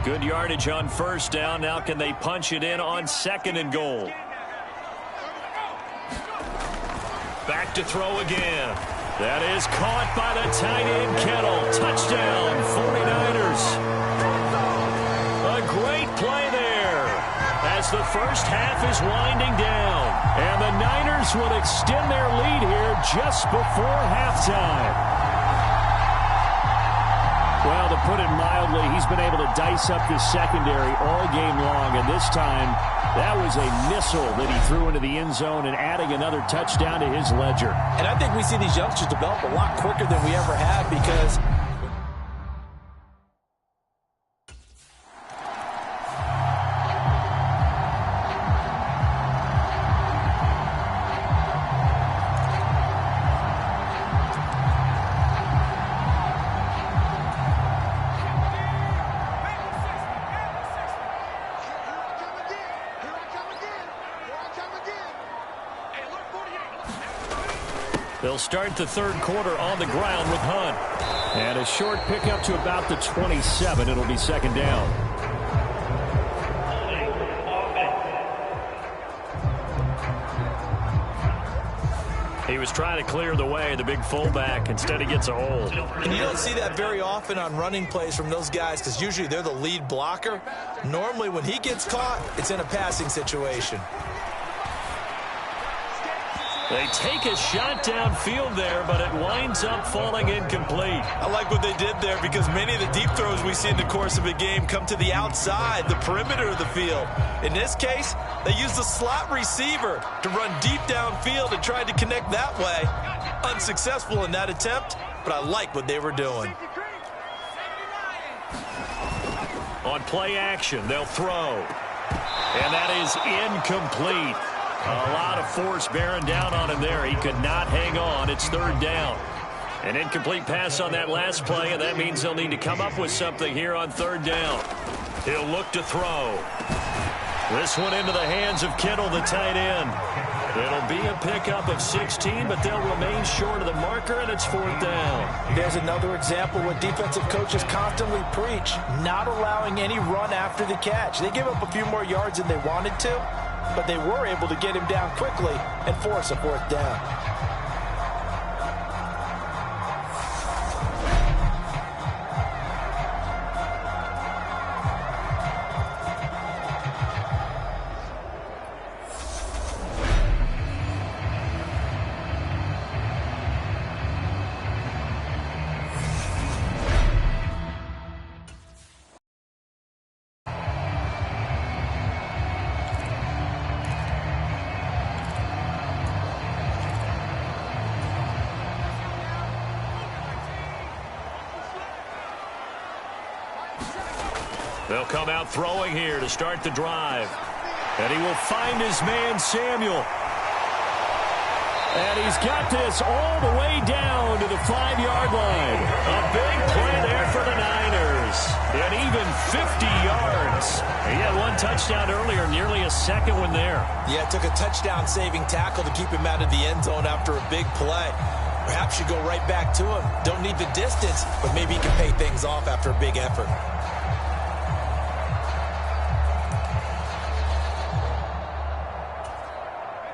Good yardage on first down. Now can they punch it in on 2nd and goal? Back to throw again. That is caught by the tight end Kittle. Touchdown, 49ers. A great play there as the first half is winding down. And the Niners will extend their lead here just before halftime. Well, to put it mildly, he's been able to dice up this secondary all game long. And this time, that was a missile that he threw into the end zone and adding another touchdown to his ledger. And I think we see these youngsters develop a lot quicker than we ever have because they'll start the third quarter on the ground with Hunt. And a short pickup to about the 27. It'll be 2nd down. He was trying to clear the way, the big fullback. Instead, he gets a hold. And you don't see that very often on running plays from those guys because usually they're the lead blocker. Normally, when he gets caught, it's in a passing situation. They take a shot downfield there, but it winds up falling incomplete. I like what they did there because many of the deep throws we see in the course of a game come to the outside, the perimeter of the field. In this case, they used the slot receiver to run deep downfield and tried to connect that way. Unsuccessful in that attempt, but I like what they were doing. On play action, they'll throw. And that is incomplete. A lot of force bearing down on him there. He could not hang on. It's 3rd down. An incomplete pass on that last play, and that means they'll need to come up with something here on 3rd down. He'll look to throw. This one into the hands of Kittle, the tight end. It'll be a pickup of 16, but they'll remain short of the marker, and it's 4th down. there's another example what defensive coaches constantly preach, not allowing any run after the catch. They give up a few more yards than they wanted to, but they were able to get him down quickly and force a 4th down. They'll come out throwing here to start the drive. And he will find his man, Samuel. And he's got this all the way down to the 5-yard line. A big play there for the Niners. And even 50 yards. He had one touchdown earlier, nearly a second one there. Yeah, it took a touchdown-saving tackle to keep him out of the end zone after a big play. Perhaps you go right back to him. Don't need the distance, but maybe he can pay things off after a big effort.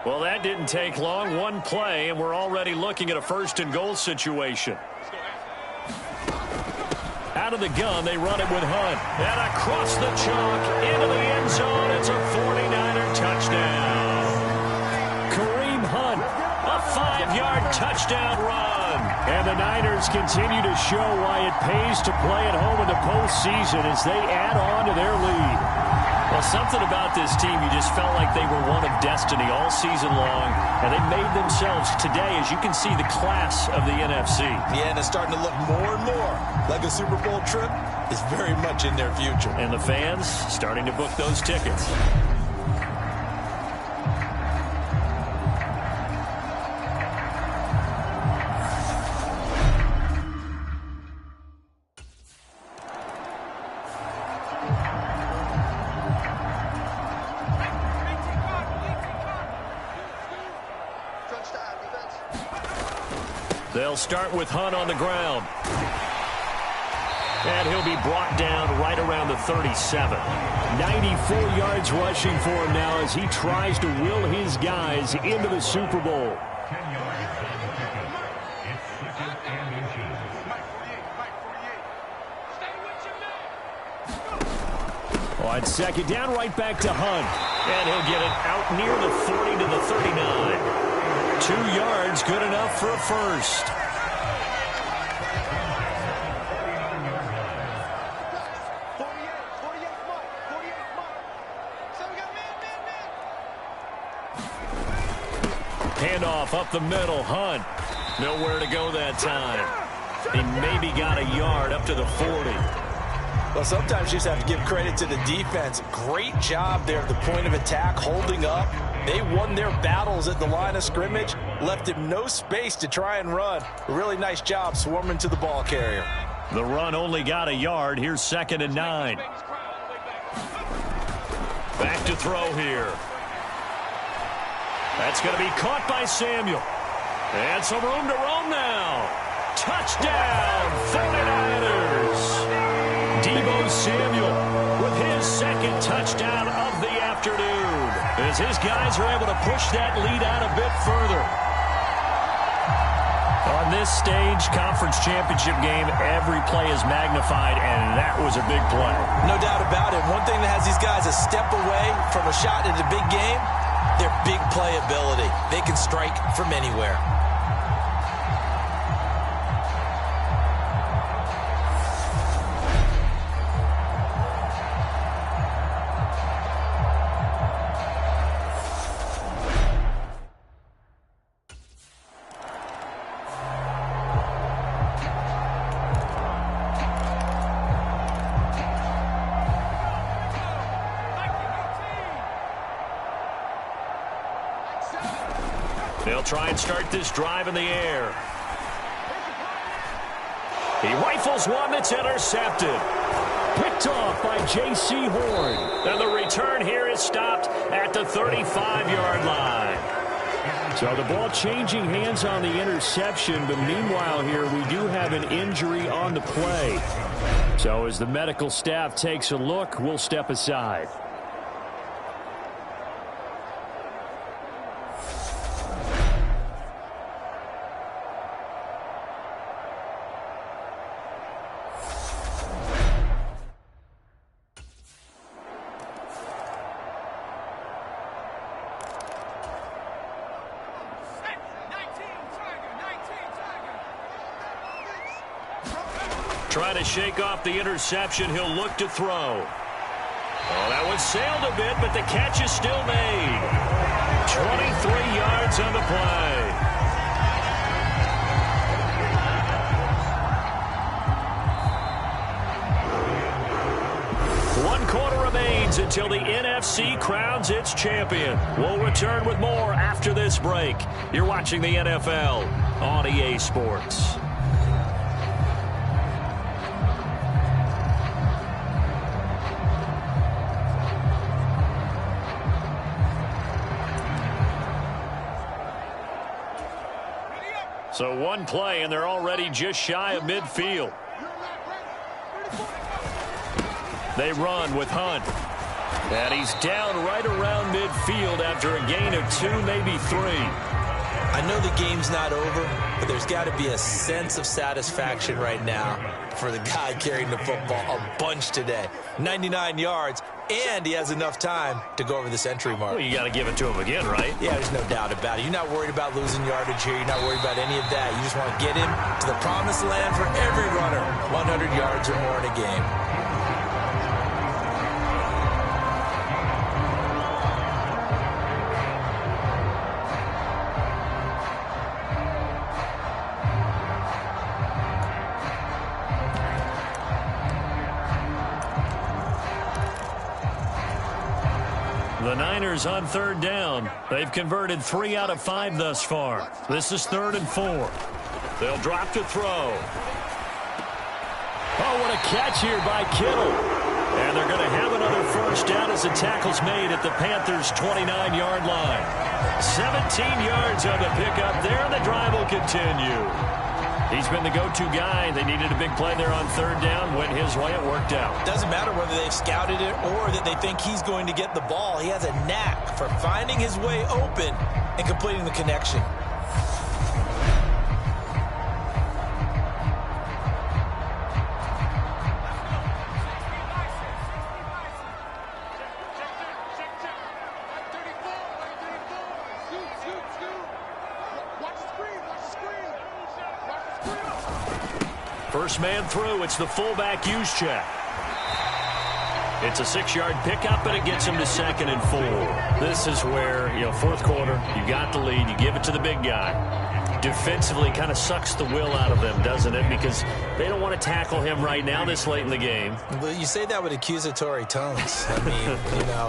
Well, that didn't take long. One play, and we're already looking at a first-and-goal situation. Out of the gun, they run it with Hunt. And across the chalk, into the end zone. It's a 49er touchdown. Kareem Hunt, a 5-yard touchdown run. And the Niners continue to show why it pays to play at home in the postseason as they add on to their lead. Well, something about this team, you just felt like they were one of destiny all season long, and they made themselves today, as you can see, the class of the NFC. Yeah, and it's starting to look more and more like a Super Bowl trip is very much in their future. And the fans starting to book those tickets. They'll start with Hunt on the ground. And he'll be brought down right around the 37. 94 yards rushing for him now as he tries to will his guys into the Super Bowl. On second down, right back to Hunt. And he'll get it out near the 40 to the 39. 2 yards, good enough for a first. Handoff up the middle. Hunt. Nowhere to go that time. He maybe got a yard up to the 40. Well, sometimes you just have to give credit to the defense. Great job there at the point of attack, holding up. They won their battles at the line of scrimmage, left him no space to try and run. A really nice job swarming to the ball carrier. The run only got a yard. Here's 2nd and 9. Back to throw here. That's going to be caught by Samuel. And some room to roam now. Touchdown, 49ers. Deebo Samuel with his 2nd touchdown of the afternoon, as his guys are able to push that lead out a bit further. On this stage, conference championship game, every play is magnified, and that was a big play. No doubt about it. One thing that has these guys a step away from a shot in a big game, their big play ability. They can strike from anywhere. They'll try and start this drive in the air. He rifles one that's intercepted. Picked off by J.C. Horn. And the return here is stopped at the 35-yard line. So the ball changing hands on the interception, but meanwhile here we do have an injury on the play. So as the medical staff takes a look, we'll step aside. Trying to shake off the interception. He'll look to throw. Oh, that one sailed a bit, but the catch is still made. 23 yards on the play. One quarter remains until the NFC crowns its champion. We'll return with more after this break. You're watching the NFL on EA Sports. So one play, and they're already just shy of midfield. They run with Hunt. And he's down right around midfield after a gain of 2, maybe 3. I know the game's not over, but there's got to be a sense of satisfaction right now for the guy carrying the football a bunch today. 99 yards, and he has enough time to go over the century mark. Well, you got to give it to him again, right? Yeah, there's no doubt about it. You're not worried about losing yardage here. You're not worried about any of that. You just want to get him to the promised land for every runner, 100 yards or more in a game. The Niners on 3rd down. They've converted 3 out of 5 thus far. This is 3rd and 4. They'll drop to throw. Oh, what a catch here by Kittle. And they're going to have another first down as the tackle's made at the Panthers' 29-yard line. 17 yards on the pickup there, and the drive will continue. He's been the go-to guy. They needed a big play there on 3rd down. Went his way. It worked out. Doesn't matter whether they've scouted it or that they think he's going to get the ball. He has a knack for finding his way open and completing the connection. First man through. It's the fullback use check. It's a 6-yard pickup, and it gets him to 2nd and 4. This is where, 4th quarter, you got the lead. You give it to the big guy. Defensively kind of sucks the will out of them, doesn't it? Because they don't want to tackle him right now this late in the game. Well, you say that with accusatory tones. I mean,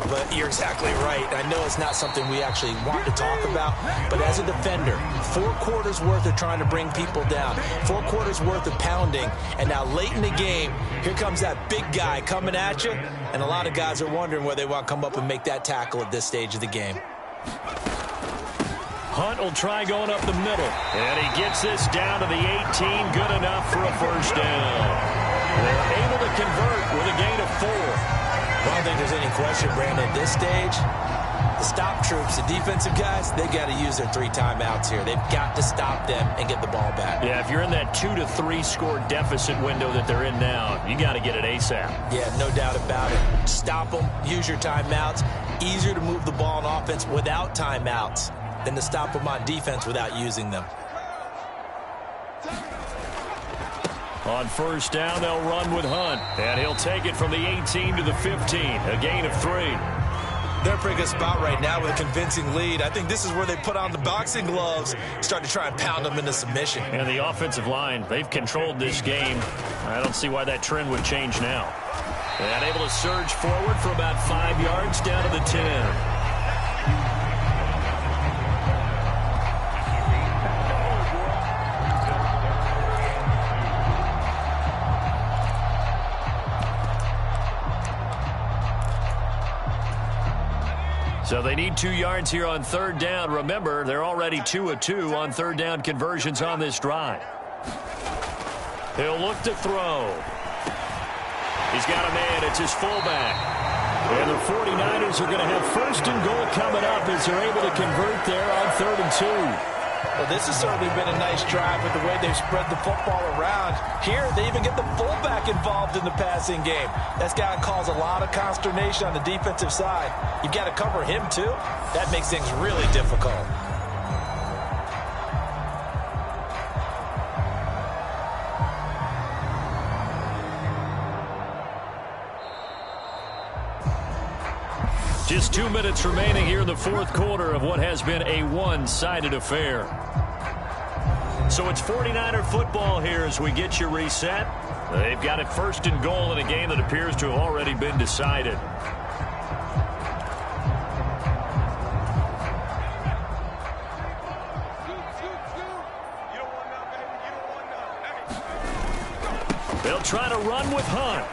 but you're exactly right. I know it's not something we actually want to talk about, but as a defender, 4 quarters worth of trying to bring people down, 4 quarters worth of pounding, and now late in the game, here comes that big guy coming at you, and a lot of guys are wondering whether they want to come up and make that tackle at this stage of the game. Hunt will try going up the middle. And he gets this down to the 18. Good enough for a first down. They're able to convert with a gain of 4. I don't think there's any question, Brandon, at this stage, the stop troops, the defensive guys, they got to use their 3 timeouts here. They've got to stop them and get the ball back. Yeah, if you're in that 2 to 3 score deficit window that they're in now, you got to get it ASAP. Yeah, no doubt about it. Stop them, use your timeouts. Easier to move the ball on offense without timeouts than to stop them on defense without using them. On first down, they'll run with Hunt. And he'll take it from the 18 to the 15. A gain of 3. They're in a pretty good spot right now with a convincing lead. I think this is where they put on the boxing gloves, start to try and pound them into submission. And the offensive line, they've controlled this game. I don't see why that trend would change now. And able to surge forward for about 5 yards down to the 10. So they need 2 yards here on 3rd down. Remember, they're already 2 of 2 on 3rd down conversions on this drive. He'll look to throw. He's got a man. It's his fullback. And the 49ers are going to have 1st and goal coming up as they're able to convert there on 3rd and 2. Well, this has certainly been a nice drive with the way they've spread the football around. Here, they even get the fullback involved in the passing game. That's got to cause a lot of consternation on the defensive side. You've got to cover him, too. That makes things really difficult. Just 2 minutes remaining here in the 4th quarter of what has been a one-sided affair. So it's 49er football here as we get you reset. They've got it 1st and goal in a game that appears to have already been decided. They'll try to run with Hunt.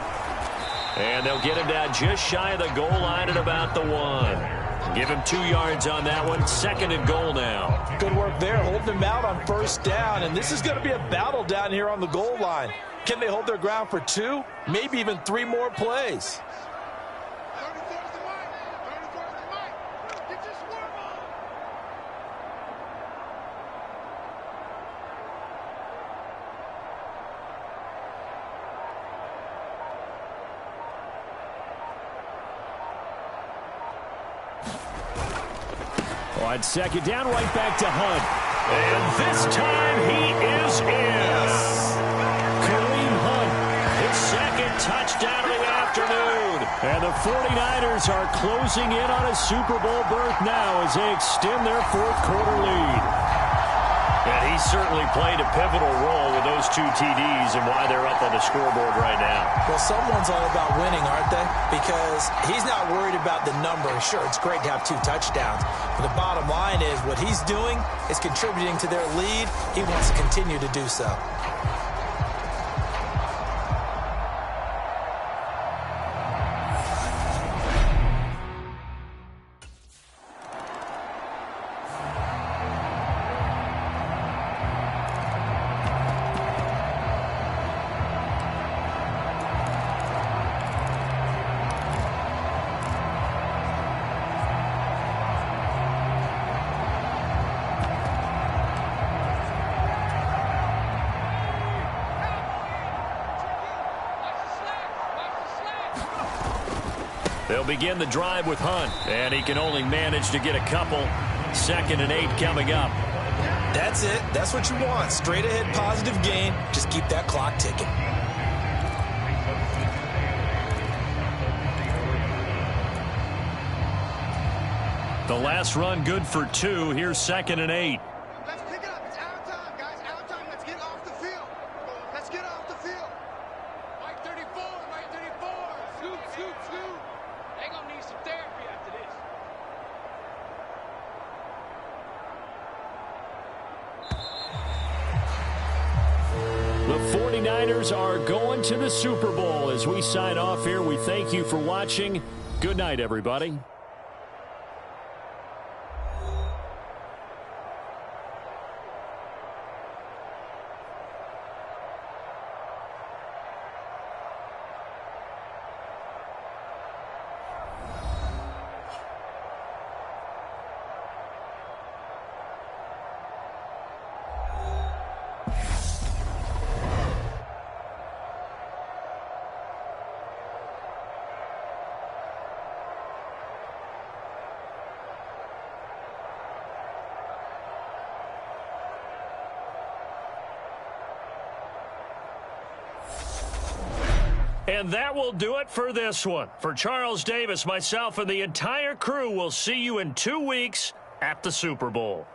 And they'll get him down just shy of the goal line at about the 1. Give him 2 yards on that one. 2nd and goal now. Good work there, holding him out on 1st down. And this is going to be a battle down here on the goal line. Can they hold their ground for 2, maybe even 3 more plays? On second down, right back to Hunt. And this time he is in. Kareem Hunt. His second touchdown of the afternoon. And the 49ers are closing in on a Super Bowl berth now as they extend their fourth quarter lead. And he certainly played a pivotal role with those 2 TDs and why they're up on the scoreboard right now. Well, someone's all about winning, aren't they? Because he's not worried about the number. Sure, it's great to have 2 touchdowns. But the bottom line is what he's doing is contributing to their lead. He wants to continue to do so. They'll begin the drive with Hunt, and he can only manage to get a couple. 2nd and 8 coming up. That's it. That's what you want. Straight ahead positive gain. Just keep that clock ticking. The last run good for 2. Here's 2nd and 8. Let's pick it up. It's our time, guys. Our time. Let's get off the field. Let's get off the field. Mike 34. Mike 34. Scoop, scoop, scoop. They're going to need some therapy after this. The 49ers are going to the Super Bowl. As we sign off here, we thank you for watching. Good night, everybody. And that will do it for this one. For Charles Davis, myself, and the entire crew, we'll see you in 2 weeks at the Super Bowl.